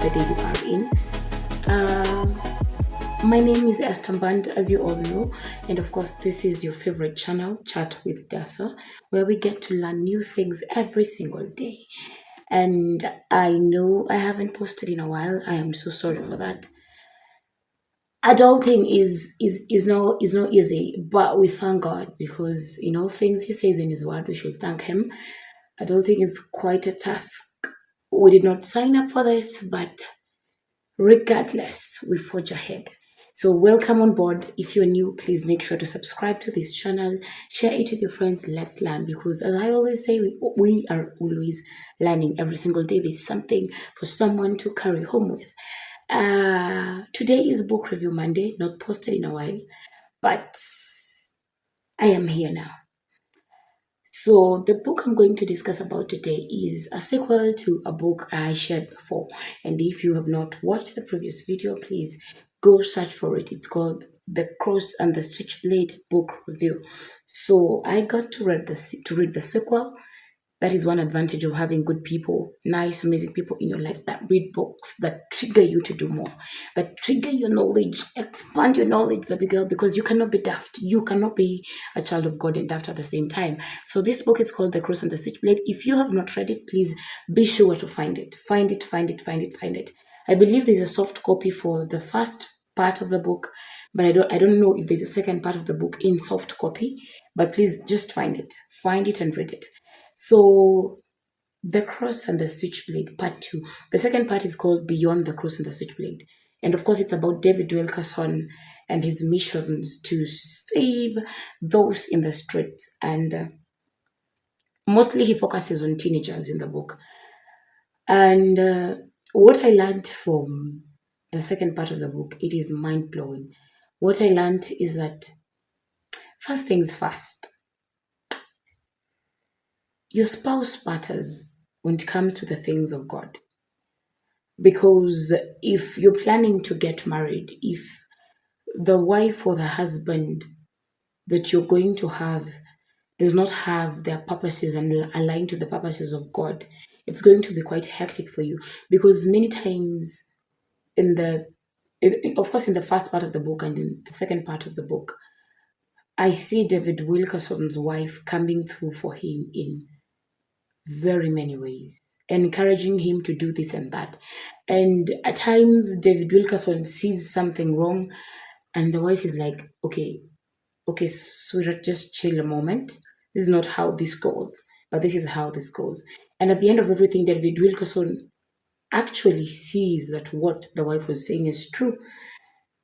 the day you are in. My name is Esther Band, as you all know, and of course, this is your favorite channel, Chat with Dasso, where we get to learn new things every single day. And I know I haven't posted in a while. I am so sorry for that. Adulting is not easy, but we thank God because in all things He says in His Word, we should thank Him. Adulting is quite a task. We did not sign up for this, but regardless, we forge ahead. So welcome on board. If you're new, please make sure to subscribe to this channel, share it with your friends. Let's learn, because as I always say, we are always learning. Every single day there's something for someone to carry home with. Today is book review Monday, not posted in a while, but I am here now. So the book I'm going to discuss about today is a sequel to a book I shared before. And if you have not watched the previous video, please go search for it. It's called The Cross and the Switchblade book review. So I got to read the sequel. That is one advantage of having good people, nice, amazing people in your life that read books, that trigger you to do more, that trigger your knowledge, expand your knowledge, baby girl, because you cannot be daft. You cannot be a child of God and daft at the same time. So this book is called The Cross and the Switchblade. If you have not read it, please be sure to find it. Find it. I believe there's a soft copy for the first part of the book, but I don't know if there's a second part of the book in soft copy. But please just find it and read it. So, The Cross and the Switchblade, Part 2. The second part is called Beyond the Cross and the Switchblade. And of course, it's about David Wilkerson and his missions to save those in the streets. And mostly he focuses on teenagers in the book. And what I learned from the second part of the book, it is mind-blowing. What I learned is that, first things first, your spouse matters when it comes to the things of God. Because if you're planning to get married, if the wife or the husband that you're going to have does not have their purposes and align to the purposes of God, it's going to be quite hectic for you. Because many times of course, in the first part of the book and in the second part of the book, I see David Wilkerson's wife coming through for him in very many ways, encouraging him to do this and that. And at times, David Wilkerson sees something wrong, and the wife is like, okay, sweetheart, just chill a moment. This is not how this goes, but this is how this goes. And at the end of everything, David Wilkerson actually sees that what the wife was saying is true,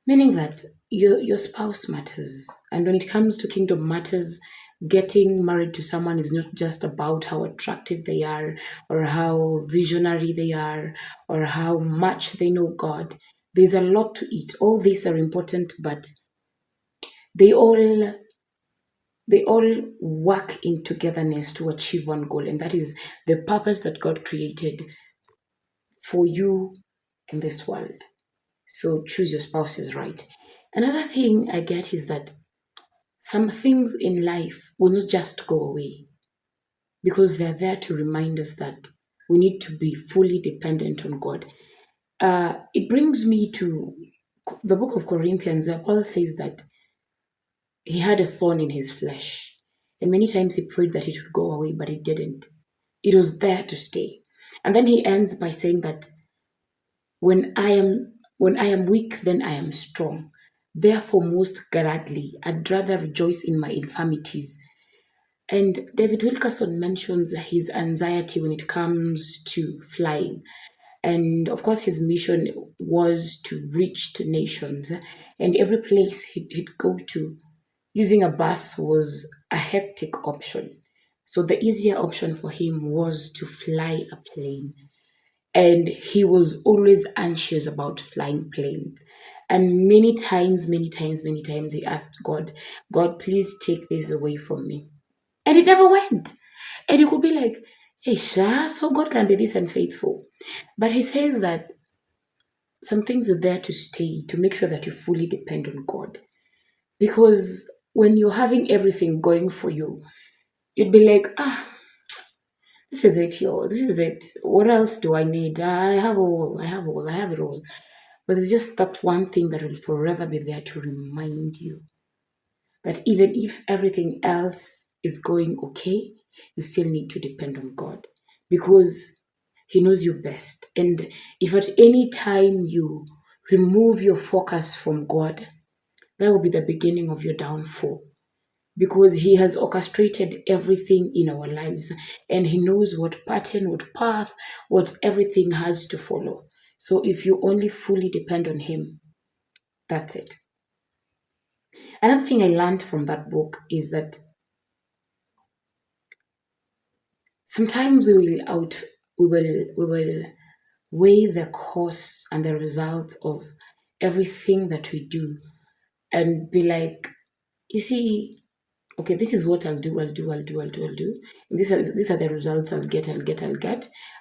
meaning that your spouse matters. And when it comes to kingdom matters, getting married to someone is not just about how attractive they are or how visionary they are or how much they know God. There's a lot to it. All these are important, but they all work in togetherness to achieve one goal, and that is the purpose that God created for you in this world. So choose your spouses right. Another thing I get is that some things in life will not just go away, because they're there to remind us that we need to be fully dependent on God. It brings me to the book of Corinthians, where Paul says that he had a thorn in his flesh. And many times he prayed that it would go away, but it didn't. It was there to stay. And then he ends by saying that when I am weak, then I am strong. Therefore, most gladly, I'd rather rejoice in my infirmities. And David Wilkerson mentions his anxiety when it comes to flying. And of course, his mission was to reach to nations. And every place he'd go to, using a bus was a hectic option. So the easier option for him was to fly a plane. And he was always anxious about flying planes. And many times, he asked God, please take this away from me. And it never went. And you could be like, hey, so God can be this unfaithful. But he says that some things are there to stay, to make sure that you fully depend on God. Because when you're having everything going for you, you'd be like, This is it, yo. This is it. What else do I need? I have all. I have all. I have it all. But it's just that one thing that will forever be there to remind you that even if everything else is going okay, you still need to depend on God because He knows you best. And if at any time you remove your focus from God, that will be the beginning of your downfall because He has orchestrated everything in our lives and He knows what pattern, what path, what everything has to follow. So if you only fully depend on Him, that's it. Another thing I learned from that book is that sometimes we will weigh the costs and the results of everything that we do and be like, you see, okay, this is what I'll do. And these are the results I'll get.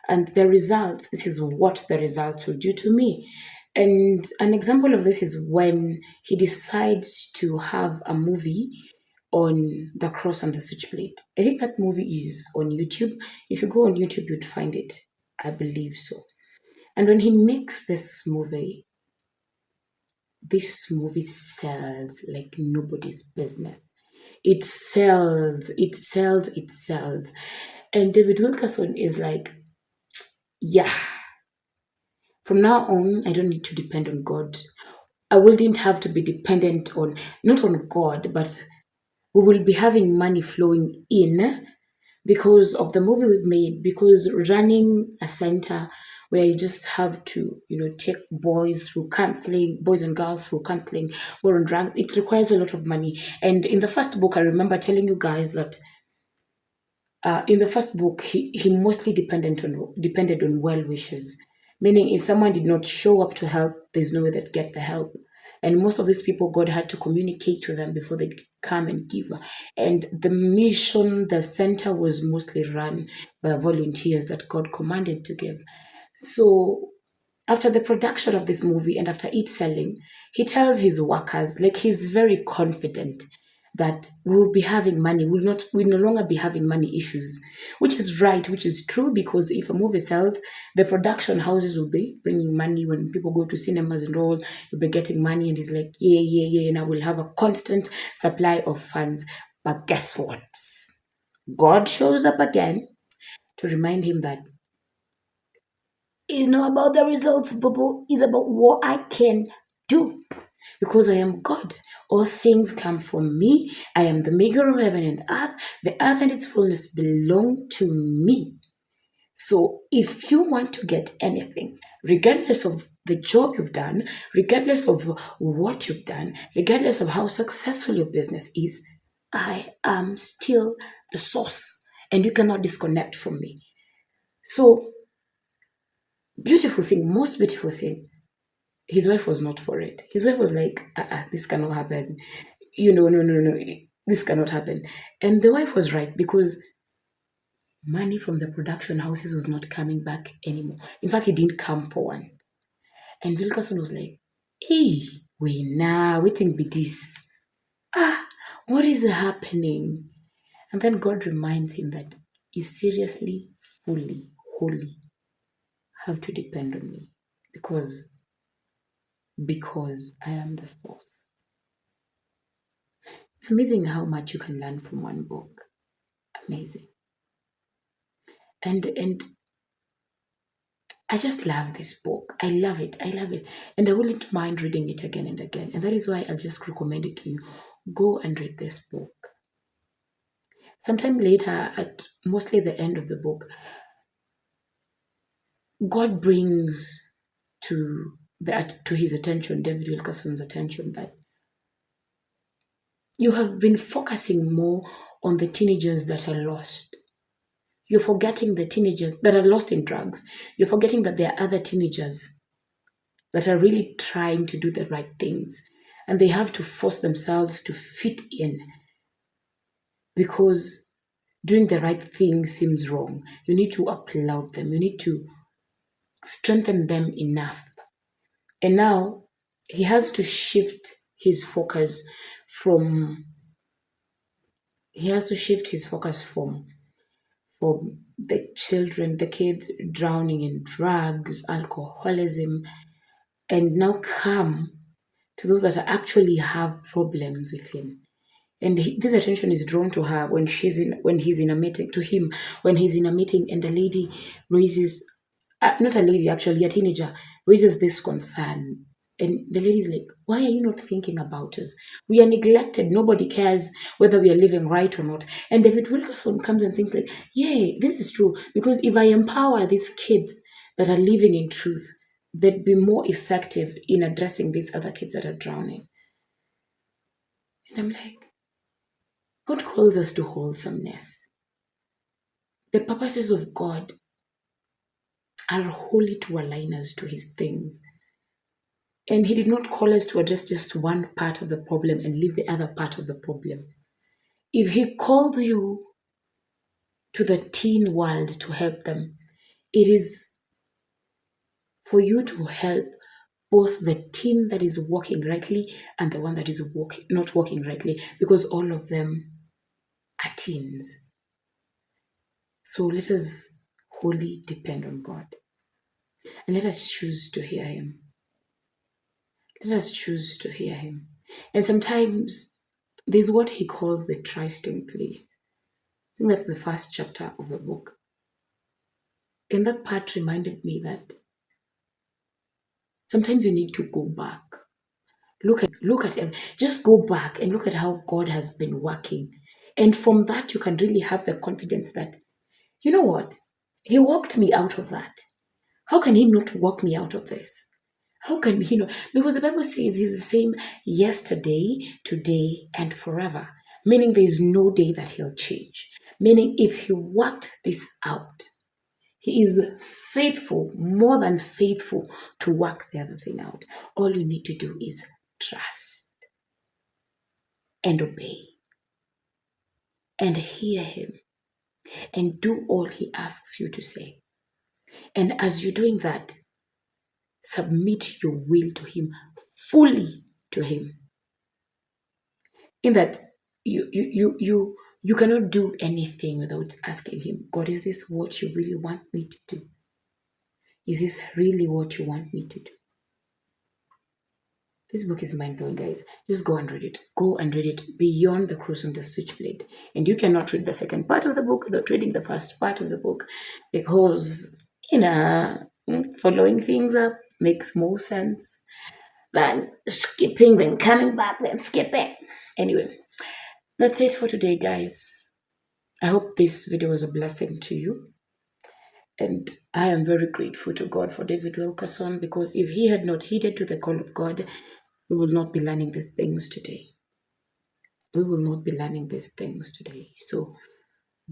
And the results, this is what the results will do to me. And an example of this is when he decides to have a movie on the cross and the switchblade. I think that movie is on YouTube. If you go on YouTube, you'd find it. I believe so. And when he makes this movie sells like nobody's business. It sells. And David Wilkerson is like, yeah, from now on, I don't need to depend on God. I wouldn't have to be dependent on, not on God, but we will be having money flowing in because of the movie we've made, because running a center where you just have to, take boys and girls through counseling or on drugs, it requires a lot of money. And in the first book, I remember telling you guys that in the first book, he mostly depended on well wishes, meaning if someone did not show up to help, there's no way they'd get the help. And most of these people, God had to communicate with them before they come and give. And the mission, the center was mostly run by volunteers that God commanded to give. So after the production of this movie and after it selling, he tells his workers, like he's very confident that we will be having money. We'll no longer be having money issues, which is right, which is true, because if a movie sells, the production houses will be bringing money when people go to cinemas and all, you'll be getting money. And he's like, yeah, and I will have a constant supply of funds. But guess what? God shows up again to remind him that it's not about the results, Bobo. It's about what I can do. Because I am God. All things come from me. I am the maker of heaven and earth. The earth and its fullness belong to me. So if you want to get anything, regardless of the job you've done, regardless of what you've done, regardless of how successful your business is, I am still the source and you cannot disconnect from me. So, beautiful thing, most beautiful thing, his wife was not for it. His wife was like, this cannot happen. No, this cannot happen. And the wife was right because money from the production houses was not coming back anymore. In fact, it didn't come for once. And Wilkerson was like, hey, waiting be this. What is happening? And then God reminds him that you seriously, fully, wholly have to depend on me because I am the source. It's amazing how much you can learn from one book. Amazing. And I just love this book. I love it. And I wouldn't mind reading it again and again. And that is why I'll just recommend it to you. Go and read this book. Sometime later, at mostly the end of the book, God brings to his attention, David Wilkerson's attention, that you have been focusing more on the teenagers that are lost. You're forgetting the teenagers that are lost in drugs. You're forgetting that there are other teenagers that are really trying to do the right things. And they have to force themselves to fit in because doing the right thing seems wrong. You need to applaud them. You need to strengthen them enough. And now he has to shift his focus from from the children, the kids drowning in drugs, alcoholism, and now come to those that actually have problems within. And this attention is drawn to her when he's in a meeting, to him when he's in a meeting, and the lady raises, not a lady actually, a teenager raises this concern. And the lady's like, why are you not thinking about us? We are neglected. Nobody cares whether we are living right or not. And David Wilkerson comes and thinks like, yeah, this is true. Because if I empower these kids that are living in truth, they'd be more effective in addressing these other kids that are drowning. And I'm like, God calls us to wholesomeness. The purposes of God are wholly to align us to his things. And he did not call us to address just one part of the problem and leave the other part of the problem. If he calls you to the teen world to help them, it is for you to help both the teen that is walking rightly and the one that is not walking rightly, because all of them are teens. So let us wholly depend on God. And let us choose to hear him. Let us choose to hear him. And sometimes there's what he calls the trysting place. I think that's the first chapter of the book. And that part reminded me that sometimes you need to go back. Look at him. Just go back and look at how God has been working. And from that, you can really have the confidence that, you know what? He walked me out of that. How can he not walk me out of this? How can he not? Because the Bible says he's the same yesterday, today, and forever. Meaning there is no day that he'll change. Meaning if he worked this out, he is faithful, more than faithful, to work the other thing out. All you need to do is trust and obey and hear him and do all he asks you to say. And as you're doing that, submit your will to him, fully to him. In that you cannot do anything without asking him, God, is this what you really want me to do? Is this really what you want me to do? This book is mind-blowing, guys. Just go and read it. Go and read it, Beyond the Cross on the Switchblade. And you cannot read the second part of the book without reading the first part of the book, because, following things up makes more sense than skipping, then coming back, then skipping. Anyway, that's it for today, guys. I hope this video was a blessing to you. And I am very grateful to God for David Wilkerson, because if he had not heeded to the call of God, we will not be learning these things today. We will not be learning these things today. So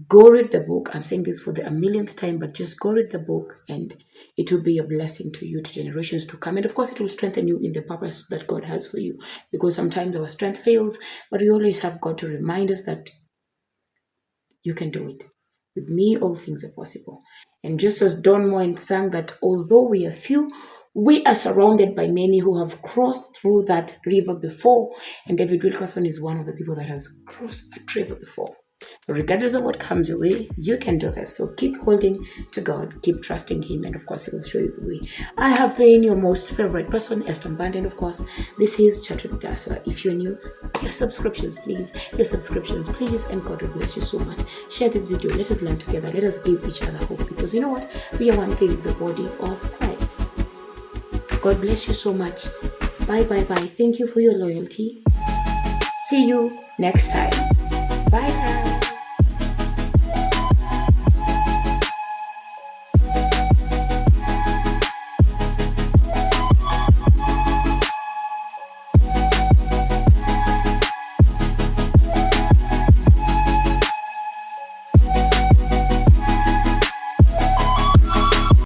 go read the book. I'm saying this for the millionth time, but just go read the book, and it will be a blessing to you, to generations to come. And of course, it will strengthen you in the purpose that God has for you, because sometimes our strength fails, but we always have God to remind us that you can do it. With me, all things are possible. And just as donmoen sang that, although we are few, we are surrounded by many who have crossed through that river before. And David Wilkerson is one of the people that has crossed that river before. So regardless of what comes your way, you can do this. So keep holding to God, keep trusting him, and of course he will show you the way. I have been your most favorite person, Esther Band, and of course this is Chat with Darsa. If you're new, your subscriptions please, and God will bless you so much. Share this video, let us learn together, let us give each other hope, because you know what, we are one thing, the body of Christ. God bless you so much. Bye. Thank you for your loyalty. See you next time. Bye.